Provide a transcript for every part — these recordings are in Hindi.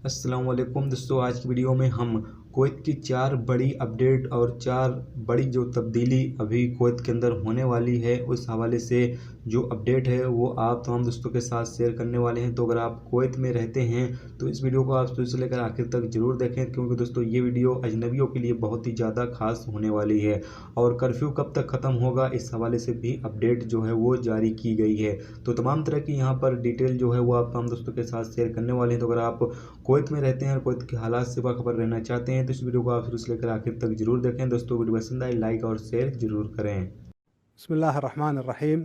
अस्सलाम वालेकुम दोस्तों, आज की वीडियो में हम कुवैत की 4 बड़ी अपडेट और 4 बड़ी जो तब्दीली अभी कुवैत के अंदर होने वाली है उस हवाले से जो अपडेट है वो आप तमाम दोस्तों के साथ शेयर करने वाले हैं। तो अगर आप कुवैत में रहते हैं तो इस वीडियो को आप शुरू से लेकर आखिर तक ज़रूर देखें, क्योंकि दोस्तों ये वीडियो अजनबियों के लिए बहुत ही ज़्यादा खास होने वाली है। और कर्फ्यू कब तक ख़त्म होगा इस हवाले से भी अपडेट जो है वो जारी की गई है। तो तमाम तरह की यहाँ पर डिटेल जो है वो आप तमाम दोस्तों के साथ शेयर करने वाले हैं। तो अगर आप कुवैत में रहते हैं और कुवैत के हालात से बाखबर रहना चाहते हैं तो इस वीडियो को आप शुरू से लेकर आखिर तक जरूर देखें। दोस्तों वीडियो पसंद आए लाइक और शेयर जरूर करें। बिस्मिल्लाह अर्रहमान अर्रहीम।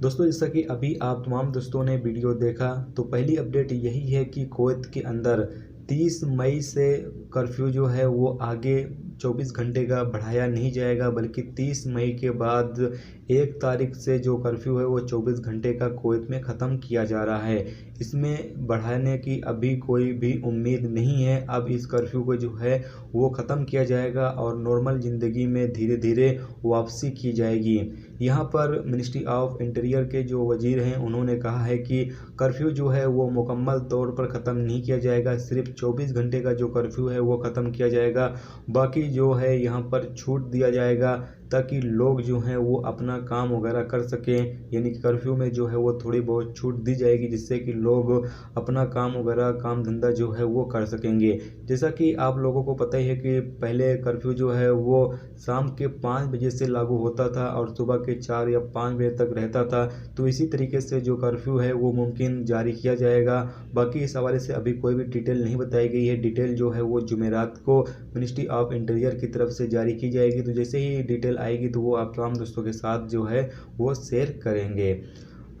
दोस्तों जैसा कि अभी आप तमाम दोस्तों ने वीडियो देखा, तो पहली अपडेट यही है कि कुवैत के अंदर 30 मई से कर्फ्यू जो है वो आगे 24 घंटे का बढ़ाया नहीं जाएगा, बल्कि 30 मई के बाद 1 तारीख से जो कर्फ्यू है वो 24 घंटे का कुवैत में ख़त्म किया जा रहा है। इसमें बढ़ाने की अभी कोई भी उम्मीद नहीं है। अब इस कर्फ्यू को जो है वो ख़त्म किया जाएगा और नॉर्मल ज़िंदगी में धीरे धीरे वापसी की जाएगी। यहाँ पर मिनिस्ट्री ऑफ इंटीरियर के जो वजीर हैं उन्होंने कहा है कि कर्फ्यू जो है वो मुकम्मल तौर पर ख़त्म नहीं किया जाएगा, सिर्फ 24 घंटे का जो कर्फ्यू है वो ख़त्म किया जाएगा। बाकी जो है यहाँ पर छूट दिया जाएगा ताकि लोग जो हैं वो अपना काम वगैरह कर सकें, यानी कि कर्फ्यू में जो है वो थोड़ी बहुत छूट दी जाएगी जिससे कि लोग अपना काम वगैरह काम धंधा जो है वो कर सकेंगे। जैसा कि आप लोगों को पता ही है कि पहले कर्फ्यू जो है वो शाम के 5 बजे से लागू होता था और सुबह के 4 या 5 बजे तक रहता था। तो इसी तरीके से जो कर्फ्यू है वो मुमकिन जारी किया जाएगा। बाकी इस हवाले से अभी कोई भी डिटेल नहीं बताई गई है। डिटेल जो है वो जुमेरात को मिनिस्ट्री ऑफ इंटीरियर की तरफ से जारी की जाएगी। तो जैसे ही डिटेल आएगी तो वो आप तमाम दोस्तों के साथ जो है वो शेयर करेंगे।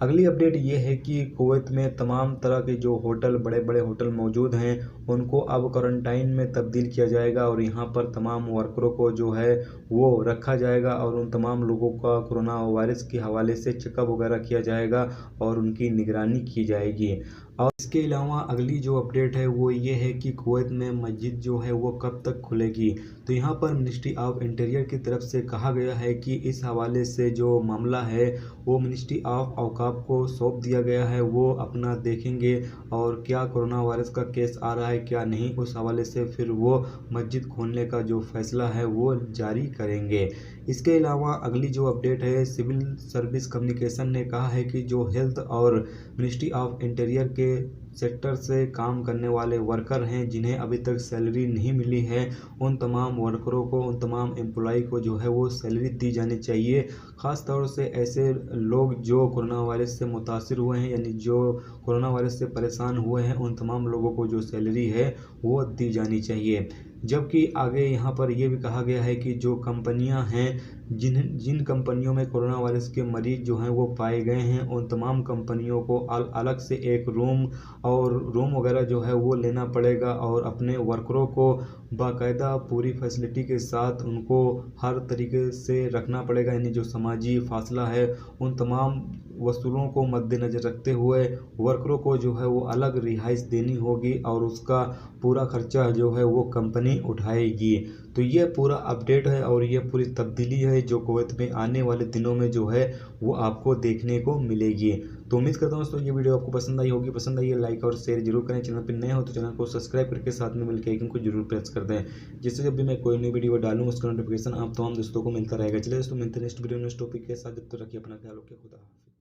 अगली अपडेट ये है कि कुवैत में तमाम तरह के जो होटल बड़े बड़े होटल मौजूद हैं उनको अब क्वारंटाइन में तब्दील किया जाएगा और यहाँ पर तमाम वर्करों को जो है वो रखा जाएगा और उन तमाम लोगों का कोरोना वायरस के हवाले से चेकअप वगैरह किया जाएगा और उनकी निगरानी की जाएगी। और इसके अलावा अगली जो अपडेट है वो ये है कि कुवैत में मस्जिद जो है वो कब तक खुलेगी। तो यहाँ पर मिनिस्ट्री ऑफ इंटीरियर की तरफ से कहा गया है कि इस हवाले से जो मामला है वो मिनिस्ट्री ऑफ औकाफ को सौंप दिया गया है। वो अपना देखेंगे और क्या कोरोना वायरस का केस आ रहा है क्या नहीं, उस हवाले से फिर वो मस्जिद खोलने का जो फैसला है वो जारी करेंगे। इसके अलावा अगली जो अपडेट है, सिविल सर्विस कम्युनिकेशन ने कहा है कि जो हेल्थ और मिनिस्ट्री ऑफ इंटीरियर के सेक्टर से काम करने वाले वर्कर हैं जिन्हें अभी तक सैलरी नहीं मिली है, उन तमाम वर्करों को उन तमाम एम्प्लॉय को जो है वो सैलरी दी जानी चाहिए। ख़ास तौर से ऐसे लोग जो कोरोना वायरस से मुतासिर हुए हैं, यानी जो कोरोना वायरस से परेशान हुए हैं, उन तमाम लोगों को जो सैलरी है वो दी जानी चाहिए। जबकि आगे यहाँ पर यह भी कहा गया है कि जो कंपनियां हैं जिन कंपनियों में कोरोना वायरस के मरीज जो हैं वो पाए गए हैं, उन तमाम कंपनियों को अलग से एक रूम वगैरह जो है वो लेना पड़ेगा और अपने वर्करों को बाकायदा पूरी फैसिलिटी के साथ उनको हर तरीके से रखना पड़ेगा। यानी जो समाजी फासला है उन तमाम वसूलों को मद्देनज़र रखते हुए वर्करों को जो है वो अलग रिहाइश देनी होगी और उसका पूरा खर्चा जो है वो कंपनी उठाएगी। तो ये पूरा अपडेट है और ये पूरी तब्दीली है जो कुवैत में आने वाले दिनों में जो है वो आपको देखने को मिलेगी। तो उम्मीद करता हूँ दोस्तों ये वीडियो आपको पसंद आई होगी। पसंद आई है लाइक और शेयर जरूर करें। चैनल पर नए हो तो चैनल को सब्सक्राइब करके साथ में मिलकर आइकन को जरूर प्रेस कर दें, जिससे जब भी मैं कोई नई वीडियो डालूँ उसका नोटिफिकेशन आप तमाम दोस्तों को मिलता रहेगा। चलिए दोस्तों मिलते हैं नेक्स्ट वीडियो नेक्स्ट टॉपिक के साथ। जब तक रखिए अपना ख्याल, रखिए, खुदा हाफिज़।